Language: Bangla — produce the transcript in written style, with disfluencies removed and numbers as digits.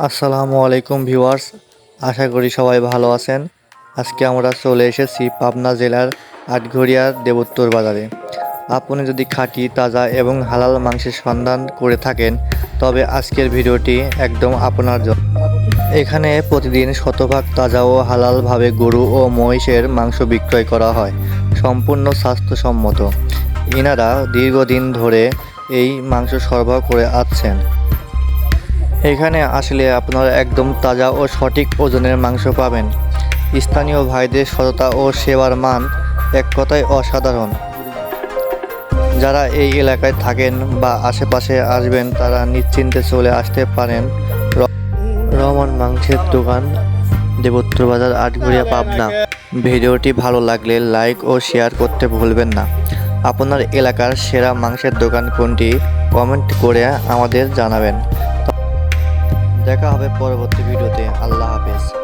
আসসালামু আলাইকুম ভিউয়ার্স, আশা করি সবাই ভালো আছেন। আজকে আমরা চলে এসেছি পাবনা জেলার আটঘরিয়ার দেবোত্তর বাজারে। আপনি যদি খাঁটি তাজা এবং হালাল মাংসের সন্ধান করে থাকেন তবে আজকের ভিডিওটি একদম আপনার জন্য। এখানে প্রতিদিন শতভাগ তাজা ও হালালভাবে গরু ও মহিষের মাংস বিক্রয় করা হয়, সম্পূর্ণ স্বাস্থ্যসম্মত। ইনারা দীর্ঘদিন ধরে এই মাংস সরবরাহ করে আসছেন। এখানে আসলে আপনারা একদম তাজা ও সঠিক ওজনের মাংস পাবেন। স্থানীয় ভাইদের সততা ও সেবার মান এক কথায় অসাধারণ। যারা এই এলাকায় থাকেন বা আশেপাশে আসবেন তারা নিশ্চিন্তে চলে আসতে পারেন রহমান মাংসের দোকান, দেবোত্তর বাজার, আটঘরিয়া, পাবনা। ভিডিওটি ভালো লাগলে লাইক ও শেয়ার করতে ভুলবেন না। আপনার এলাকার সেরা মাংসের দোকান কোনটি কমেন্ট করে আমাদের জানাবেন। দেখা হবে পরবর্তী ভিডিওতে। আল্লাহ হাফেজ।